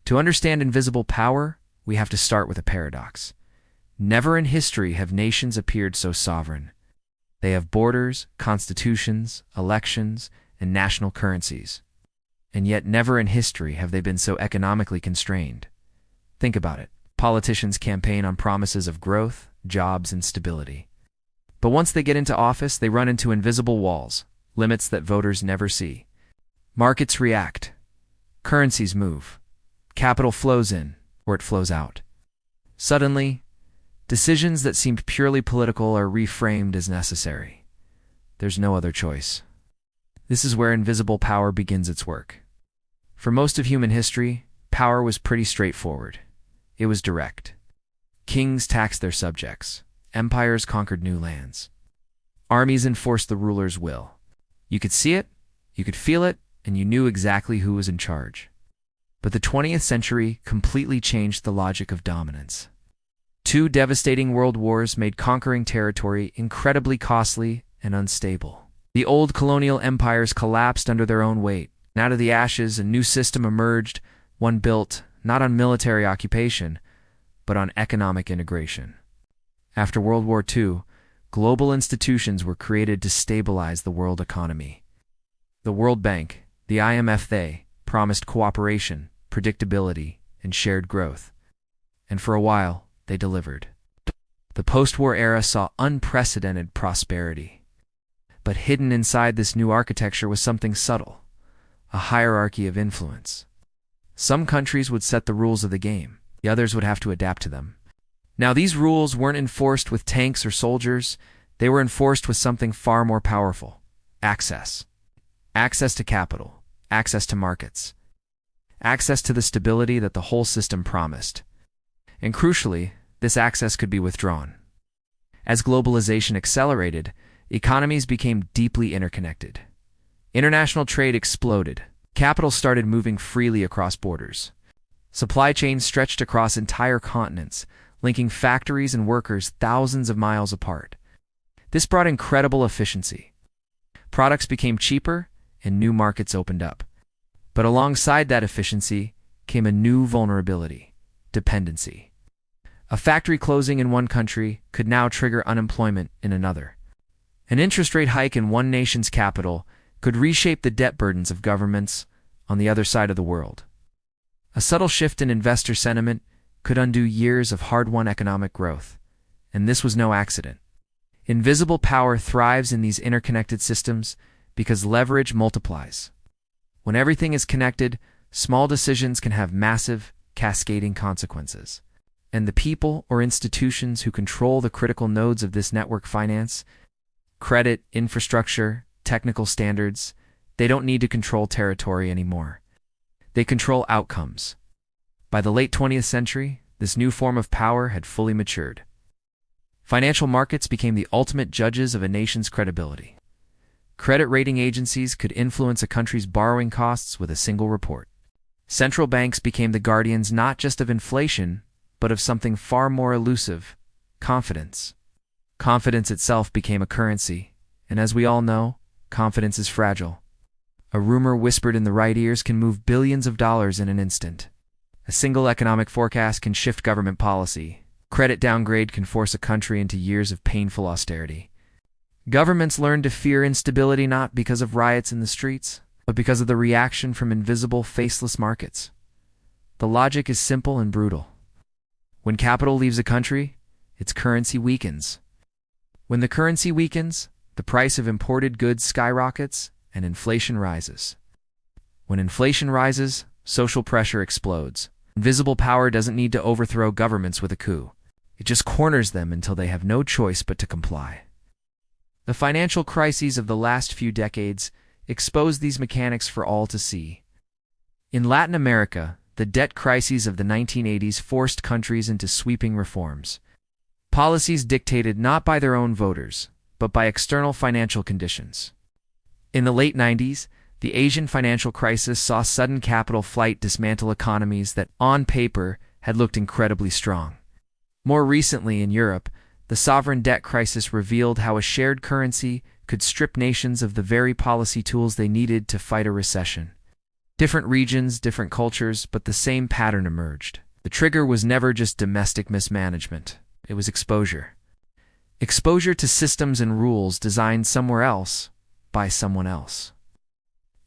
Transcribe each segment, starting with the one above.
To understand invisible power, we have to start with a paradox. Never in history have nations appeared so sovereign. They have borders, constitutions, elections, and national currencies. And yet never in history have they been so economically constrained. Think about it. Politicians campaign on promises of growth, jobs, and stability. But once they get into office, they run into invisible walls, limits that voters never see. Markets react. Currencies move. Capital flows in, or it flows out. Suddenly, decisions that seemed purely political are reframed as necessary. There's no other choice. This is where invisible power begins its work. For most of human history, power was pretty straightforward. It was direct. Kings taxed their subjects. Empires conquered new lands. Armies enforced the ruler's will. You could see it, you could feel it, and you knew exactly who was in charge. But the 20th century completely changed the logic of dominance. Two devastating world wars made conquering territory incredibly costly and unstable. The old colonial empires collapsed under their own weight. And out of the ashes, a new system emerged, one built not on military occupation, but on economic integration. After World War II, global institutions were created to stabilize the world economy. The World Bank, the IMF, they promised cooperation, predictability, and shared growth. And for a while, they delivered. The post-war era saw unprecedented prosperity. But hidden inside this new architecture was something subtle, a hierarchy of influence. Some countries would set the rules of the game, the others would have to adapt to them. Now, these rules weren't enforced with tanks or soldiers, they were enforced with something far more powerful: access. Access to capital, access to markets, access to the stability that the whole system promised. And crucially, this access could be withdrawn. As globalization accelerated, economies became deeply interconnected. International trade exploded. Capital started moving freely across borders. Supply chains stretched across entire continents, linking factories and workers thousands of miles apart. This brought incredible efficiency. Products became cheaper, and new markets opened up. But alongside that efficiency came a new vulnerability: dependency. A factory closing in one country could now trigger unemployment in another. An interest rate hike in one nation's capital could reshape the debt burdens of governments on the other side of the world. A subtle shift in investor sentiment could undo years of hard-won economic growth, and this was no accident. Invisible power thrives in these interconnected systems because leverage multiplies. When everything is connected, small decisions can have massive, cascading consequences. And the people or institutions who control the critical nodes of this network finance, credit, infrastructure, technical standards, they don't need to control territory anymore. They control outcomes. By the late 20th century, this new form of power had fully matured. Financial markets became the ultimate judges of a nation's credibility. Credit rating agencies could influence a country's borrowing costs with a single report. Central banks became the guardians not just of inflation, but of something far more elusive: confidence. Confidence itself became a currency, and as we all know, confidence is fragile. A rumor whispered in the right ears can move billions of dollars in an instant. A single economic forecast can shift government policy. Credit downgrade can force a country into years of painful austerity. Governments learned to fear instability not because of riots in the streets, but because of the reaction from invisible, faceless markets. The logic is simple and brutal. When capital leaves a country, its currency weakens. When the currency weakens, the price of imported goods skyrockets and inflation rises. When inflation rises, social pressure explodes. Invisible power doesn't need to overthrow governments with a coup. It just corners them until they have no choice but to comply. The financial crises of the last few decades exposed these mechanics for all to see. In Latin America, the debt crises of the 1980s forced countries into sweeping reforms. Policies dictated not by their own voters, but by external financial conditions. In the late 90s, the Asian financial crisis saw sudden capital flight dismantle economies that, on paper, had looked incredibly strong. More recently in Europe, the sovereign debt crisis revealed how a shared currency could strip nations of the very policy tools they needed to fight a recession. Different regions, different cultures, but the same pattern emerged. The trigger was never just domestic mismanagement. It was exposure. Exposure to systems and rules designed somewhere else by someone else.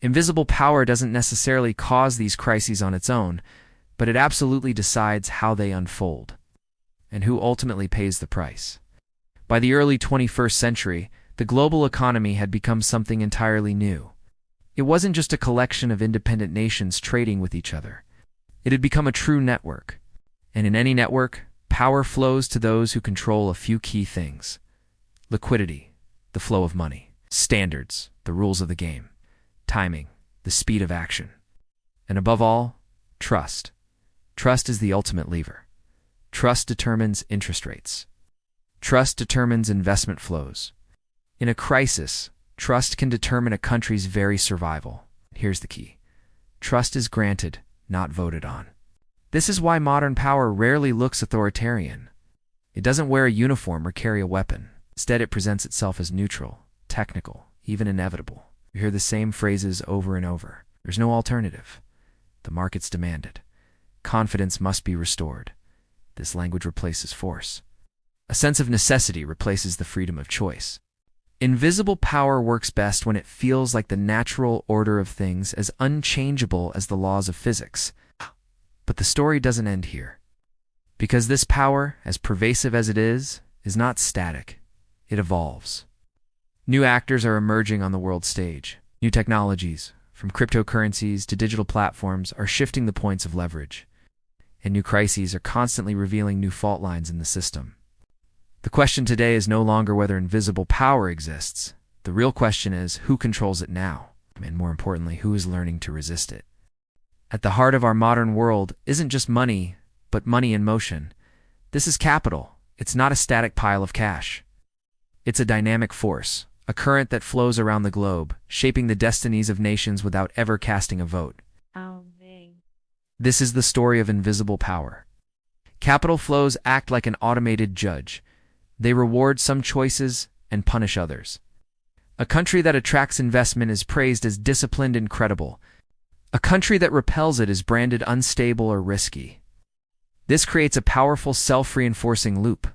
Invisible power doesn't necessarily cause these crises on its own, but it absolutely decides how they unfold and who ultimately pays the price. By the early 21st century, the global economy had become something entirely new. It wasn't just a collection of independent nations trading with each other. It had become a true network. And in any network, power flows to those who control a few key things: liquidity, the flow of money; standards, the rules of the game; timing, the speed of action; and above all, trust. Trust is the ultimate lever. Trust determines interest rates. Trust determines investment flows. In a crisis, trust can determine a country's very survival. Here's the key: trust is granted, not voted on. This is why modern power rarely looks authoritarian. It doesn't wear a uniform or carry a weapon. Instead, it presents itself as neutral, technical, even inevitable. You hear the same phrases over and over. There's no alternative. The markets demand it. Confidence must be restored. This language replaces force. A sense of necessity replaces the freedom of choice. Invisible power works best when it feels like the natural order of things, as unchangeable as the laws of physics. But the story doesn't end here. Because this power, as pervasive as it is not static. It evolves. New actors are emerging on the world stage. New technologies, from cryptocurrencies to digital platforms, are shifting the points of leverage. And new crises are constantly revealing new fault lines in the system. The question today is no longer whether invisible power exists. The real question is who controls it now, and more importantly, who is learning to resist it. At the heart of our modern world isn't just money, but money in motion. This is capital. It's not a static pile of cash. It's a dynamic force, a current that flows around the globe, shaping the destinies of nations without ever casting a vote. This is the story of invisible power. Capital flows act like an automated judge. They reward some choices and punish others. A country that attracts investment is praised as disciplined and credible. A country that repels it is branded unstable or risky. This creates a powerful self-reinforcing loop.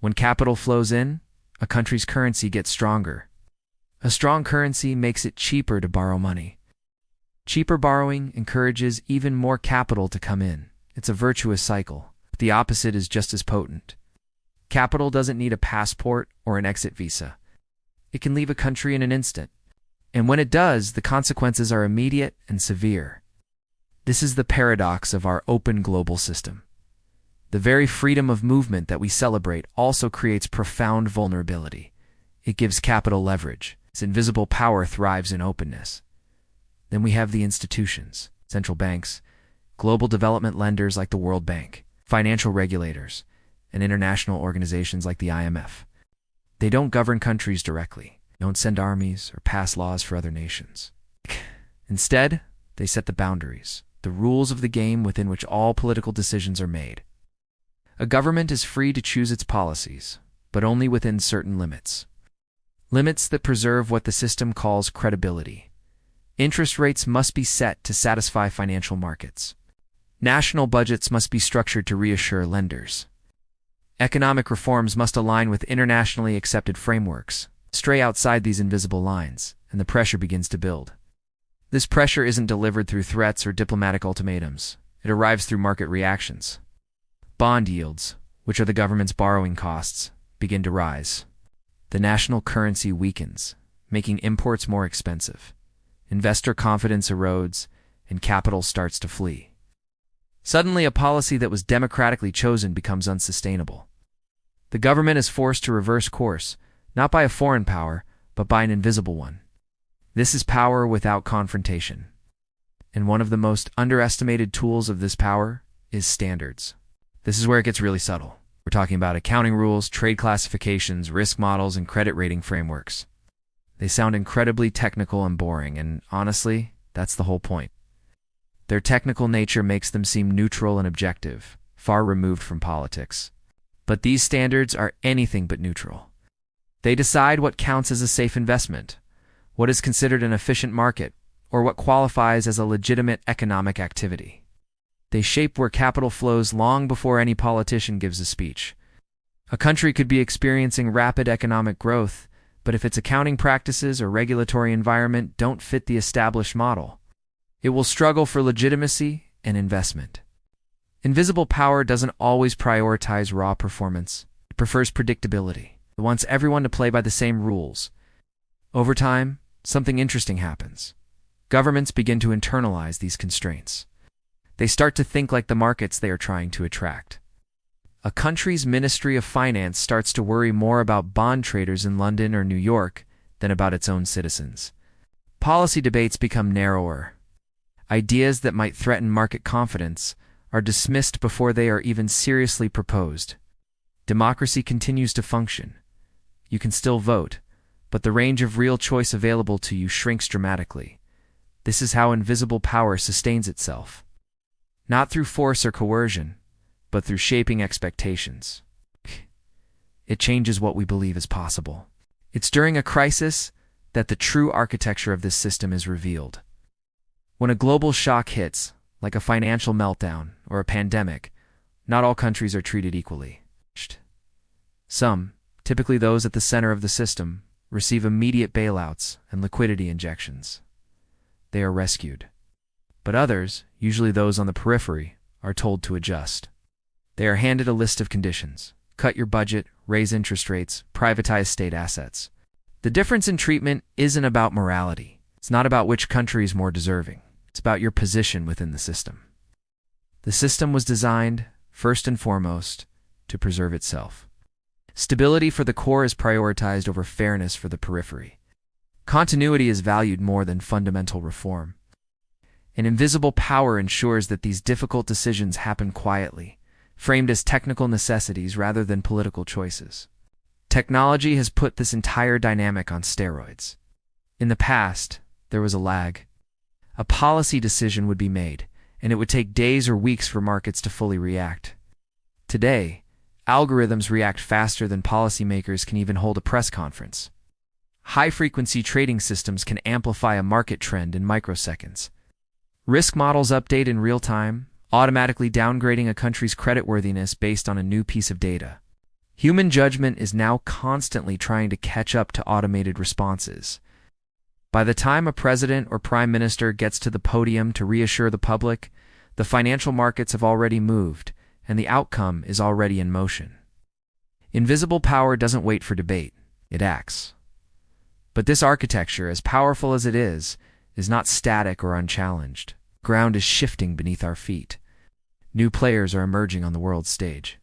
When capital flows in, a country's currency gets stronger. A strong currency makes it cheaper to borrow money. Cheaper borrowing encourages even more capital to come in. It's a virtuous cycle. But the opposite is just as potent. Capital doesn't need a passport or an exit visa. It can leave a country in an instant. And when it does, the consequences are immediate and severe. This is the paradox of our open global system. The very freedom of movement that we celebrate also creates profound vulnerability. It gives capital leverage. Its invisible power thrives in openness. Then we have the institutions, central banks, global development lenders like the World Bank, financial regulators, and international organizations like the IMF. They don't govern countries directly, don't send armies or pass laws for other nations. Instead, they set the boundaries, the rules of the game within which all political decisions are made. A government is free to choose its policies, but only within certain limits. Limits that preserve what the system calls credibility. Interest rates must be set to satisfy financial markets. National budgets must be structured to reassure lenders. Economic reforms must align with internationally accepted frameworks. Stray outside these invisible lines, and the pressure begins to build. This pressure isn't delivered through threats or diplomatic ultimatums. It arrives through market reactions. Bond yields, which are the government's borrowing costs, begin to rise. The national currency weakens, making imports more expensive. Investor confidence erodes, and capital starts to flee. Suddenly, a policy that was democratically chosen becomes unsustainable. The government is forced to reverse course, not by a foreign power, but by an invisible one. This is power without confrontation. And one of the most underestimated tools of this power is standards. This is where it gets really subtle. We're talking about accounting rules, trade classifications, risk models, and credit rating frameworks. They sound incredibly technical and boring, and honestly, that's the whole point. Their technical nature makes them seem neutral and objective, far removed from politics. But these standards are anything but neutral. They decide what counts as a safe investment, what is considered an efficient market, or what qualifies as a legitimate economic activity. They shape where capital flows long before any politician gives a speech. A country could be experiencing rapid economic growth, but if its accounting practices or regulatory environment don't fit the established model, it will struggle for legitimacy and investment. Invisible power doesn't always prioritize raw performance. It prefers predictability. It wants everyone to play by the same rules. Over time, something interesting happens. Governments begin to internalize these constraints. They start to think like the markets they are trying to attract. A country's Ministry of Finance starts to worry more about bond traders in London or New York than about its own citizens. Policy debates become narrower. Ideas that might threaten market confidence are dismissed before they are even seriously proposed. Democracy continues to function. You can still vote, but the range of real choice available to you shrinks dramatically. This is how invisible power sustains itself. Not through force or coercion, but through shaping expectations. It changes what we believe is possible. It's during a crisis that the true architecture of this system is revealed. When a global shock hits, like a financial meltdown or a pandemic, not all countries are treated equally. Some, typically those at the center of the system, receive immediate bailouts and liquidity injections. They are rescued. But others, usually those on the periphery, are told to adjust. They are handed a list of conditions: cut your budget, raise interest rates, privatize state assets. The difference in treatment isn't about morality. It's not about which country is more deserving. It's about your position within the system. The system was designed, first and foremost, to preserve itself. Stability for the core is prioritized over fairness for the periphery. Continuity is valued more than fundamental reform. An invisible power ensures that these difficult decisions happen quietly, framed as technical necessities rather than political choices. Technology has put this entire dynamic on steroids. In the past, there was a lag. A policy decision would be made, and it would take days or weeks for markets to fully react. Today, algorithms react faster than policymakers can even hold a press conference. High-frequency trading systems can amplify a market trend in microseconds. Risk models update in real time, automatically downgrading a country's creditworthiness based on a new piece of data. Human judgment is now constantly trying to catch up to automated responses. By the time a president or prime minister gets to the podium to reassure the public, the financial markets have already moved, and the outcome is already in motion. Invisible power doesn't wait for debate, it acts. But this architecture, as powerful as it is not static or unchallenged. Ground is shifting beneath our feet. New players are emerging on the world stage.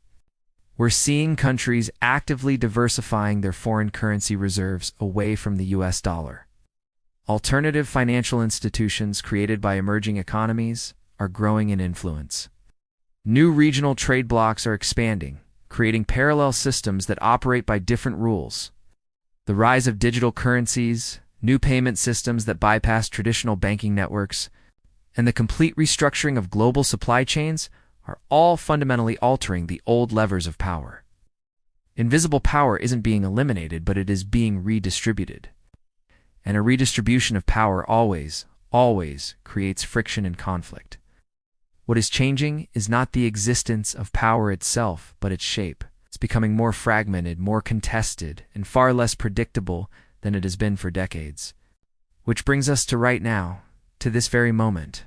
We're seeing countries actively diversifying their foreign currency reserves away from the US dollar. Alternative financial institutions created by emerging economies are growing in influence. New regional trade blocs are expanding, creating parallel systems that operate by different rules. The rise of digital currencies, new payment systems that bypass traditional banking networks, and the complete restructuring of global supply chains are all fundamentally altering the old levers of power. Invisible power isn't being eliminated, but it is being redistributed. And a redistribution of power always creates friction and conflict. What is changing is not the existence of power itself, but its shape. It's becoming more fragmented, more contested, and far less predictable than it has been for decades. Which brings us to right now, to this very moment.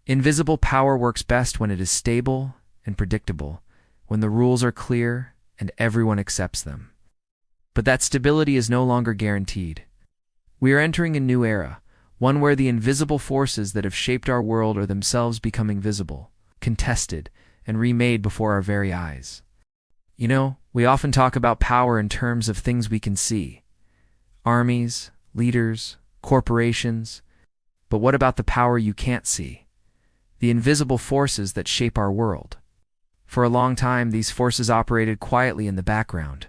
Invisible power works best when it is stable and predictable, when the rules are clear and everyone accepts them. But that stability is no longer guaranteed. We are entering a new era, one where the invisible forces that have shaped our world are themselves becoming visible, contested, and remade before our very eyes. You know, we often talk about power in terms of things we can see. Armies, leaders, corporations. But what about the power you can't see? The invisible forces that shape our world. For a long time, these forces operated quietly in the background.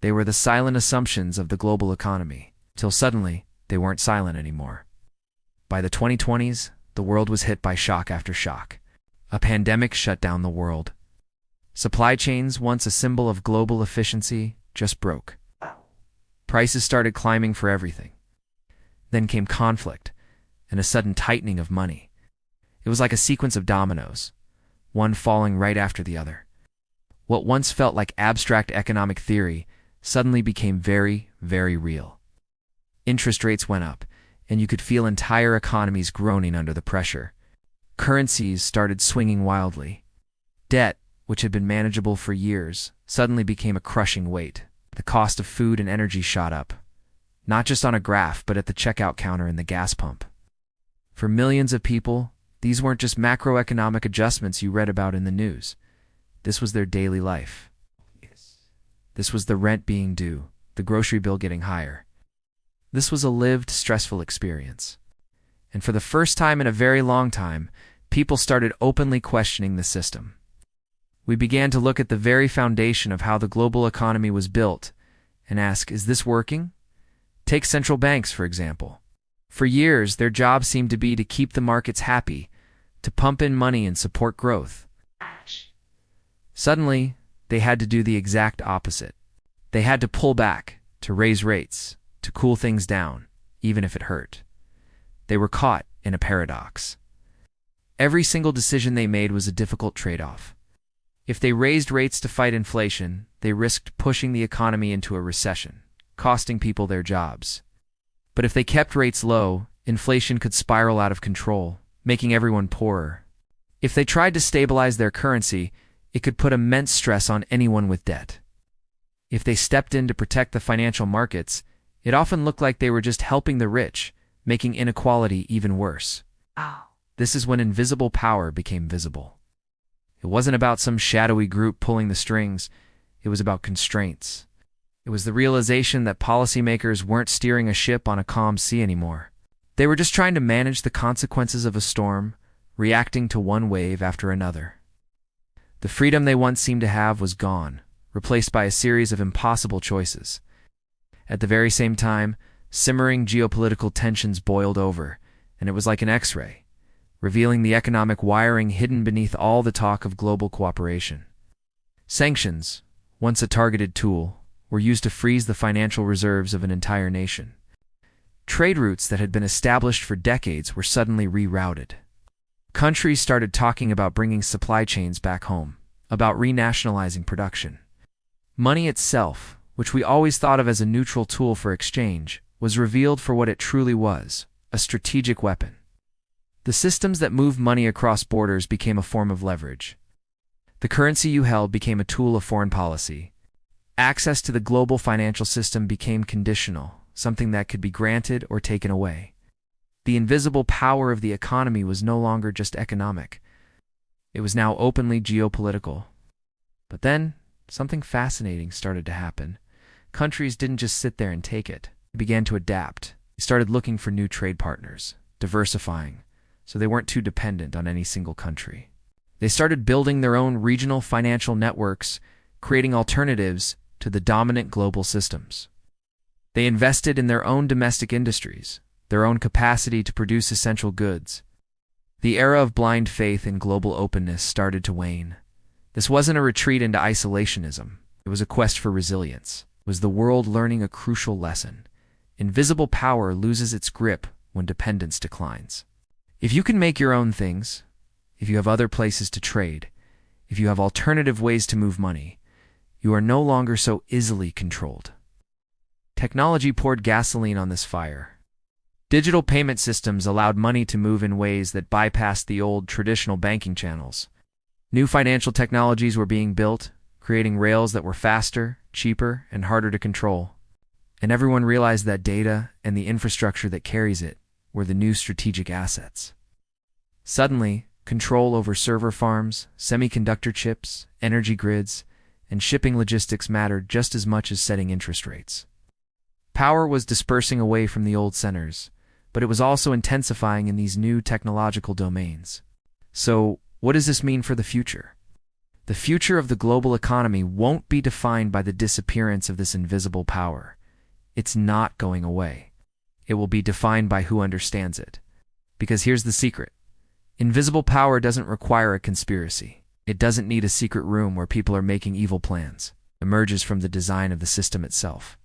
They were the silent assumptions of the global economy, till suddenly, they weren't silent anymore. By the 2020s, the world was hit by shock after shock. A pandemic shut down the world. Supply chains, once a symbol of global efficiency, just broke. Prices started climbing for everything. Then came conflict, and a sudden tightening of money. It was like a sequence of dominoes, one falling right after the other. What once felt like abstract economic theory suddenly became very, very real. Interest rates went up, and you could feel entire economies groaning under the pressure. Currencies started swinging wildly. Debt, which had been manageable for years, suddenly became a crushing weight. The cost of food and energy shot up, not just on a graph, but at the checkout counter and the gas pump. For millions of people, these weren't just macroeconomic adjustments you read about in the news. This was their daily life. This was the rent being due, the grocery bill getting higher. This was a lived, stressful experience. And for the first time in a very long time, people started openly questioning the system. We began to look at the very foundation of how the global economy was built and ask, is this working? Take central banks, for example. For years, their job seemed to be to keep the markets happy, to pump in money and support growth. Suddenly, they had to do the exact opposite. They had to pull back, to raise rates, to cool things down, even if it hurt. They were caught in a paradox. Every single decision they made was a difficult trade-off. If they raised rates to fight inflation, they risked pushing the economy into a recession, costing people their jobs. But if they kept rates low, inflation could spiral out of control, making everyone poorer. If they tried to stabilize their currency, it could put immense stress on anyone with debt. If they stepped in to protect the financial markets, it often looked like they were just helping the rich, making inequality even worse. This is when invisible power became visible. It wasn't about some shadowy group pulling the strings. It was about constraints. It was the realization that policymakers weren't steering a ship on a calm sea anymore. They were just trying to manage the consequences of a storm, reacting to one wave after another. The freedom they once seemed to have was gone, replaced by a series of impossible choices. At the very same time, simmering geopolitical tensions boiled over, and it was like an X-ray, revealing the economic wiring hidden beneath all the talk of global cooperation. Sanctions, once a targeted tool, were used to freeze the financial reserves of an entire nation. Trade routes that had been established for decades were suddenly rerouted. Countries started talking about bringing supply chains back home, about renationalizing production. Money itself, which we always thought of as a neutral tool for exchange, was revealed for what it truly was, a strategic weapon. The systems that moved money across borders became a form of leverage. The currency you held became a tool of foreign policy. Access to the global financial system became conditional, something that could be granted or taken away. The invisible power of the economy was no longer just economic. It was now openly geopolitical. But then, something fascinating started to happen. Countries didn't just sit there and take it. They began to adapt. They started looking for new trade partners, diversifying, so they weren't too dependent on any single country. They started building their own regional financial networks, creating alternatives to the dominant global systems. They invested in their own domestic industries, their own capacity to produce essential goods. The era of blind faith in global openness started to wane. This wasn't a retreat into isolationism. It was a quest for resilience. It was the world learning a crucial lesson. Invisible power loses its grip when dependence declines. If you can make your own things, if you have other places to trade, if you have alternative ways to move money, you are no longer so easily controlled. Technology poured gasoline on this fire. Digital payment systems allowed money to move in ways that bypassed the old traditional banking channels. New financial technologies were being built, creating rails that were faster, cheaper, and harder to control. And everyone realized that data and the infrastructure that carries it were the new strategic assets. Suddenly, control over server farms, semiconductor chips, energy grids, and shipping logistics mattered just as much as setting interest rates. Power was dispersing away from the old centers, but it was also intensifying in these new technological domains. So, what does this mean for the future? The future of the global economy won't be defined by the disappearance of this invisible power. It's not going away. It will be defined by who understands it. Because here's the secret. Invisible power doesn't require a conspiracy. It doesn't need a secret room where people are making evil plans. It emerges from the design of the system itself.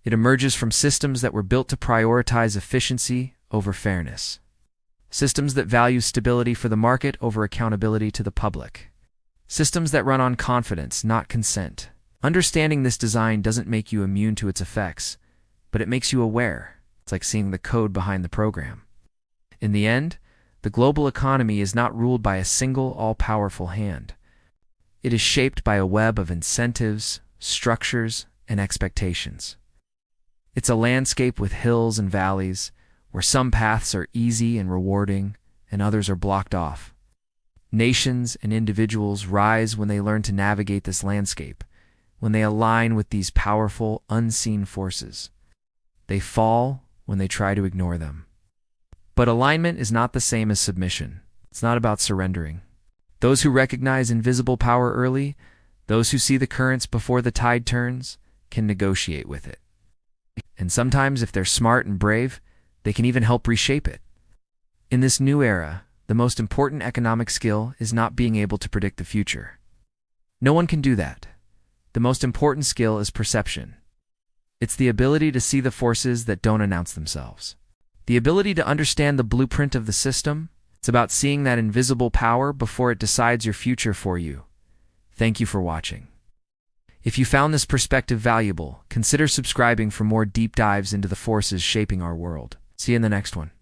It emerges from systems that were built to prioritize efficiency over fairness. Systems that value stability for the market over accountability to the public. Systems that run on confidence, not consent. Understanding this design doesn't make you immune to its effects, but it makes you aware. It's like seeing the code behind the program. In the end, the global economy is not ruled by a single all-powerful hand. It is shaped by a web of incentives, structures, and expectations. It's a landscape with hills and valleys, where some paths are easy and rewarding, and others are blocked off. Nations and individuals rise when they learn to navigate this landscape, when they align with these powerful, unseen forces. They fall when they try to ignore them. But alignment is not the same as submission. It's not about surrendering. Those who recognize invisible power early, those who see the currents before the tide turns, can negotiate with it. And sometimes, if they're smart and brave, they can even help reshape it. In this new era, the most important economic skill is not being able to predict the future. No one can do that. The most important skill is perception. It's the ability to see the forces that don't announce themselves. The ability to understand the blueprint of the system. It's about seeing that invisible power before it decides your future for you. Thank you for watching. If you found this perspective valuable, consider subscribing for more deep dives into the forces shaping our world. See you in the next one.